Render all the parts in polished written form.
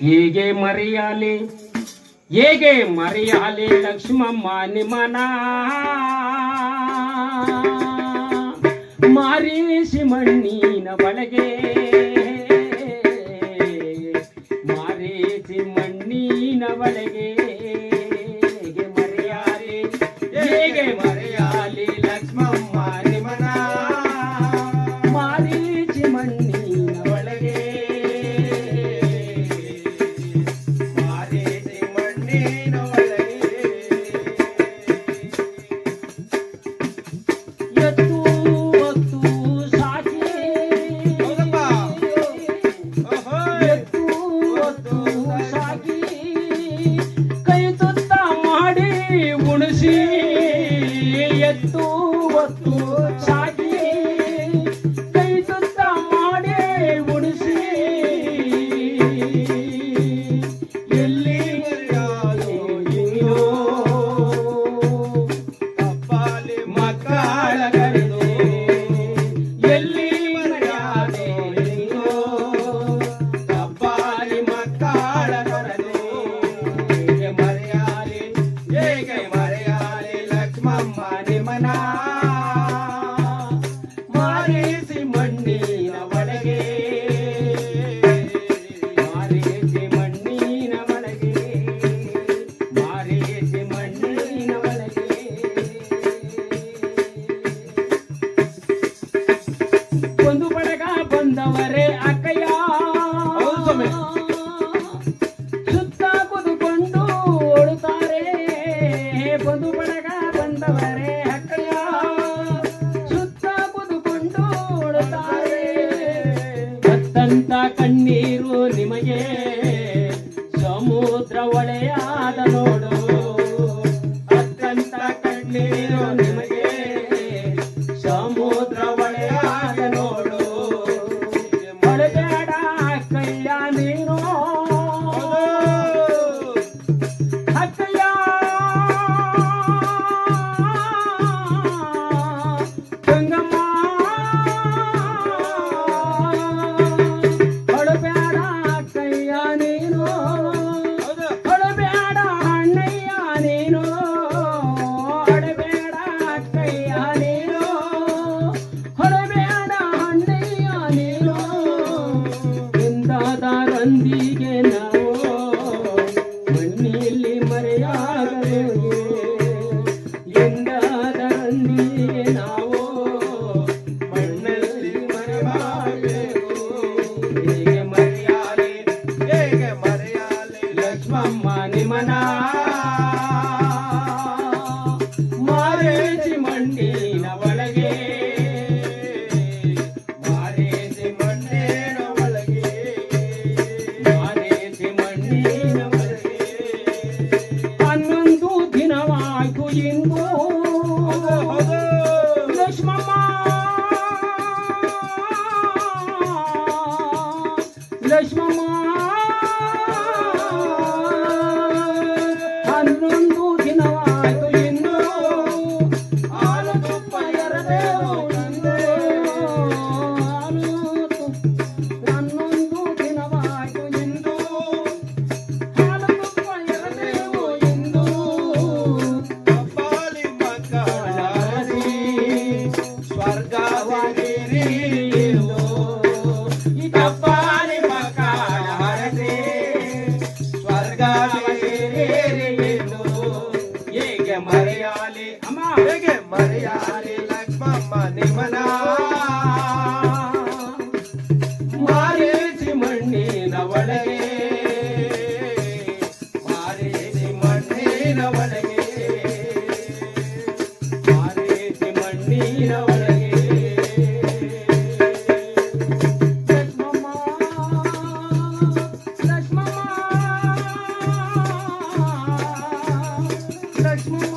ಹೇಗೆ ಮರೆಯಾಲೆ ಲಕ್ಷ್ಮಮ್ಮ ನಿಮನ ಮಾರಿಸಿ ಮಣ್ಣಿನ ಒಳಗೆ ಮಾರಿಸಿ ಮಣ್ಣಿನ ಒಳಗೆ ಹೇಗೆ ಮರೆಯಾಲೆ ಲಕ್ಷ್ಮಮ್ಮ ನಿಮನ ಮಾರಿಸಿ ಮಣ್ಣಿನ ಒಳಗೆ ಮಾರಿಸಿ ಮಣ್ಣಿನ ಒಳಗೆ ಎತ್ತು ಎತ್ತು ಒತ್ತು ಸಾಗಿ ಕೈ ತುತ್ತ ಮಾಡಿ ಉಣಿಸಿ ಎಲ್ಲಿ ಮರೆಯಾಲೋ ನೀನೋ ತಪ್ಪಾಲಿ ಮಕ್ಕಳ ಕರೆದು ಎಲ್ಲಿ ಮರೆಯಾಲೋ ನೀನೋ ತಪ್ಪಾಲಿ ಮಕ್ಕಳ ಕರೆದು ಹೇಗೆ ಮರೆಯಾಲಿ ಲಕ್ಷ್ಮಮ್ಮ ನಿಮನ ಮಾರಿಸಿ ಮಣ್ಣಿನ ಒಳಗೆ ಮಾರಿಸಿ ಮಣ್ಣಿನ ಒಳಗೆ ಮಾರಿಸಿ ಮಣ್ಣಿನ ಒಳಗೆ ಒಂದು ಬಡಗ ಬಂದವರೇ ಅಕ್ಕಯ್ಯ ಸುತ್ತ ಕುದುಕೊಂಡು ಓಡುತ್ತಾರೆ ಒಂದು ಬಡಗ ಬಂದವರೇ ಅಕ್ಕಯ್ಯ ಸುತ್ತ ಕುದುಕೊಂಡು ಓಡುತ್ತಾರೆ ಅತ್ತಂತ ಕಣ್ಣೀರು ನಿಮಗೆ ಸಮುದ್ರ ಒಳೆಯಾದ ನೋಡು ಅತ್ತಂತ ಕಣ್ಣೀರು ನಿಮಗೆ ಸಮುದ್ರ ಒಳೆಯಾದ ನೋಡು ಒಳಬೇಡ ಅಕ್ಕಯ್ಯ ನೀನು ಅಕ್ಕಯ್ಯ ಗಂಗಮ್ಮ ಹೊಳಬೇಡ ಅಕ್ಕಯ್ಯ ನೀನು ಹೊಳಬೇಡ ಅಣ್ಣಯ್ಯ ನೀನು ಹೊಳಬೇಡ ಅಕ್ಕಯ್ಯ ನೀನು ಹೊಳಬೇಡ ಅಣ್ಣಯ್ಯ ನೀನು ಎಂದಾದರೊಂದಿಗೆ ನಾವು ಮಣ್ಣಿಯಲ್ಲಿ ಮರೆಯಾಗಬೇಕು ಎಂದಾದರೊಂದಿಗೆ ನಾವು ಮಣ್ಣಲ್ಲಿ ಮರೆಯಾಗಬೇಕು ಹೇಗೆ ಮರೆಯಾಲಿ ಲಕ್ಷ್ಮಮ್ಮ ನಿಮನ ಮಾರಿಸಿ ಮಣ್ಣಿನ ಒಳಗೆ ಮಾರಿಸಿ ಮಣ್ಣಿನ ಒಳಗೆ ಮಾರಿಸಿ ಮಣ್ಣಿನ ಒಳಗೆ 11 ದಿನವಾಯ್ತು ಇಂದು ಲಕ್ಷ್ಮಮ್ಮ ಲಕ್ಷ್ಮಮ್ಮ 11 ದಿನವಾಯ್ತು ಇಂದು ಹಾಲು ತುಪ್ಪ ಎರದೇವು ಇಂದು ಹಾಲು ತುಪ್ಪ 11 ದಿನವಾಯ್ತು ಇಂದು ಹಾಲು ತುಪ್ಪ ಎರದೇವು ಇಂದು ತಪ್ಪಾಲಿ ಮಕ್ಕಳ ಸ್ವರ್ಗವಾಗಿರಿ ಈ ತಪ್ಪಾಲಿ ಮಕ್ಕಳ ಹರಸಿ ಸ್ವರ್ಗವಾಗಿರಿ ಹೇಗೆ ಮರೆಯಾಲಿ ಅಮ್ಮ ಹೇಗೆ ಮರೆಯಾಲಿ ಲಕ್ಷ್ಮಮ್ಮ ನಿಮನ ಮಾರಿಸಿ ಮಣ್ಣಿನ ಒಳಗೆ ಮಾರಿಸಿ ಮಣ್ಣಿನ ಒಳಗೆ ಮಾರಿಸಿ ಮಣ್ಣಿನ ಒಳಗೆ ಲಕ್ಷ್ಮಮ್ಮ ಲಕ್ಷ್ಮಮ್ಮ ಲಕ್ಷ್ಮಮ್ಮ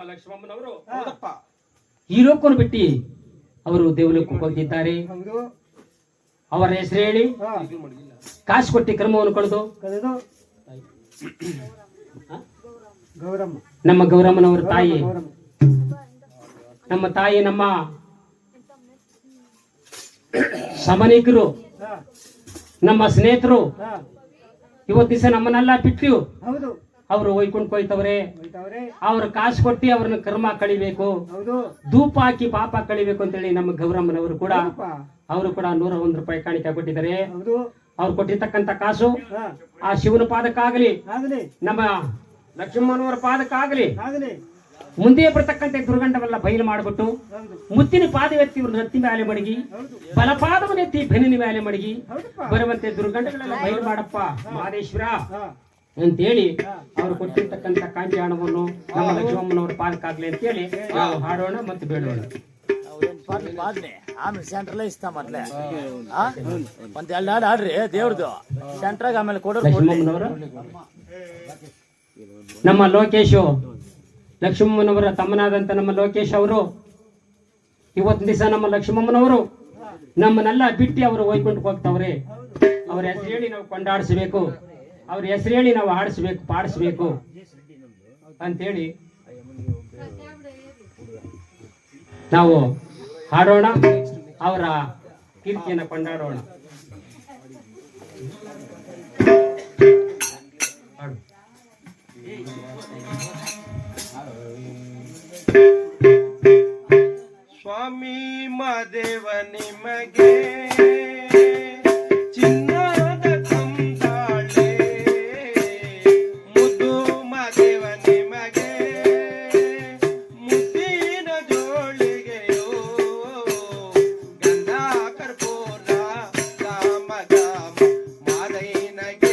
ಲಕ್ಷ್ಮಮ್ಮನವರು ಹೀರೋಕ್ಕನ್ನು ಬಿಟ್ಟು ಅವರು ದೇವಲೋಕಕ್ಕೆ ಹೋಗಿದ್ದಾರೆ. ಅವರ ಹೆಸರು ಹೇಳಿ. ಕಾಸು ಕೊಟ್ಟಿ ಕ್ರಮವನ್ನು ಕಳೆದು ಗೌರಮ್ಮ ನಮ್ಮ ಗೌರಮ್ಮನವರ ತಾಯಿ, ನಮ್ಮ ತಾಯಿ, ನಮ್ಮ ಸಮನಿಕರು, ನಮ್ಮ ಸ್ನೇಹಿತರು ಇವತ್ತು ದಿವಸ ನಮ್ಮನ್ನೆಲ್ಲ ಬಿಟ್ಟು ಹೌದು ಅವರು ಒಯ್ಕೊಂಡು ಕೊಯ್ತವ್ರೆ. ಅವ್ರ ಕಾಸು ಕೊಟ್ಟಿ ಅವ್ರನ್ನ ಕರ್ಮ ಕಳಿಬೇಕು, ಹೌದು ಧೂಪ ಹಾಕಿ ಪಾಪ ಕಳಿಬೇಕು ಅಂತೇಳಿ ನಮ್ಮ ಗೌರಮ್ಮನವರು ಕೂಡ ಅವರು ಕೂಡ 101 ರೂಪಾಯಿ ಕಾಣಿಕೆ ಕೊಟ್ಟಿದ್ದಾರೆ. ಹೌದು ಅವ್ರು ಕೊಟ್ಟಿರ್ತಕ್ಕಂಥ ಕಾಸು ಆ ಶಿವನ ಪಾದಕ್ಕಾಗಲಿ, ಆಗಲಿ ನಮ್ಮ ಲಕ್ಷ್ಮಣನವರ ಪಾದಕ್ಕಾಗಲಿ, ಆಗಲಿ ಮುಂದೆ ಬರ್ತಕ್ಕಂಥ ದುರ್ಗಂಡವೆಲ್ಲ ಬಯಲು ಮಾಡಿಬಿಟ್ಟು ಹೌದು ಮುತ್ತಿನ ಪಾದವೆತ್ತಿ ಇವ್ರ ನತ್ತಿ ಮೇಲೆ ಮಡಗಿ, ಹೌದು ಬಲಪಾದವನ್ನೆತ್ತಿ ಬೆನ್ನಿನ ಮೇಲೆ ಮಡಗಿ ಹೌದಪ್ಪ ಬರುವಂತೆ ದುರ್ಗಂಡಗಳೆಲ್ಲ ಬಯಲು ಮಾಡಪ್ಪ ಮಹದೇಶ್ವರ ಹಾ ಅಂತೇಳಿ ಅವ್ರು ಕೊಟ್ಟಿರ್ತಕ್ಕಂಥ ಕಾಂಚಿ ಹಣವನ್ನು ನಮ್ಮ ಲಕ್ಷ್ಮಮ್ಮನವರ ಪಾದಕ್ಕಾಗ್ಲಿ ಅಂತೇಳಿ ನಾವು ಹಾಡೋಣ ಮತ್ತು ಬೇಡೋಣ. ಆಮೇಲೆ ಸೆಂಟ್ರಲ್ಲೇ ಇಸ್ತಾ ಮೊದ್ಲೆ ಒಂದ್ 2 ಹಾಡು ಆಡ್ರಿ ದೇವ್ರದು ಸೆಂಟ್ರಾಗ, ಆಮೇಲೆ ಕೊಡೋರು ಲಕ್ಷ್ಮಮ್ಮನವರ ನಮ್ಮ ಲೋಕೇಶು, ಲಕ್ಷ್ಮಮ್ಮನವರ ತಮ್ಮನಾದಂತ ನಮ್ಮ ಲೋಕೇಶ್ ಅವರು ಇವತ್ತಿನ ದಿವಸ ನಮ್ಮ ಲಕ್ಷ್ಮಮ್ಮನವರು ನಮ್ಮನ್ನೆಲ್ಲ ಬಿಟ್ಟು ಅವರು ಒಯ್ಕೊಂಡು ಹೋಗ್ತಾವ್ರೆ. ಅವ್ರ ಹೆಸರು ಹೇಳಿ ನಾವು ಕೊಂಡಾಡಿಸ್ಬೇಕು, ಅವ್ರ ಹೆಸರು ಹೇಳಿ ನಾವು ಆಡಿಸ್ಬೇಕು, ಪಾಡಿಸ್ಬೇಕು ಅಂತೇಳಿ ನಾವು ಹಾಡೋಣ, ಅವರ ಕೀರ್ತಿಯನ್ನು ಕೊಂಡಾಡೋಣ. ಸ್ವಾಮಿ ಮದೇವ ನಿಮಗೆ ಚಿನ್ನದ ಕಂದಾಳೆ, ಮುದ್ದು ಮದೇವ ನಿಮಗೆ ಮುದ್ದಿನ ಜೋಳಿಗೆಯೋ, ಗಂಧ ಕರ್ಪೂರ ಗಾಮ ಗಾಮ ಮಾದೈನಗೆ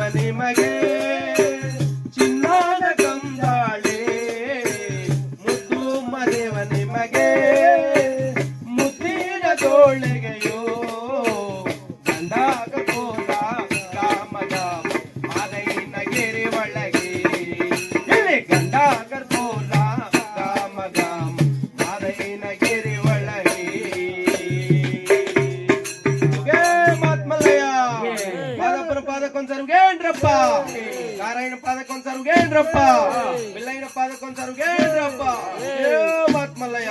ಮದೇವ ನಿಮಗೆ ಚಿನ್ನದ ಕಂದಾಳೆ ಮುದ್ದು ಮದೇವ ನಿಮಗೆ ಮುದ್ದಿನ ತೋಳಿಗೆಯೋ ಗಂಡಾಗ ಕೋಲ ಕಾಮಗ ಮಾದೈನ ಗೆರೆ ಒಳಗೆ ಇಲ್ಲಿ ಗಂಡಾಗ ಕೋಲ ಕಾಮಗ ಮಾದೈನ ಗೆರೆ ಒಳಗೆ ಮಾತ್ಮಲ್ಲಯ್ಯ ಪಾದಪ್ಪನ ಪಾದಕ್ಕೊಂದ್ಸರ್ಗೇನ್ರಪ್ಪ ನಾರಾಯಣ ಪಾದಕ್ಕೊಂದ್ಸರ್ಗೇನ್ರಪ್ಪ ಬಿಲ್ಲಯ್ಯನ ಪಾದಕ್ಕೊಂದ್ಸರ್ಗೇನ್ರಪ್ಪ ಮಾತ್ಮಲ್ಲಯ್ಯ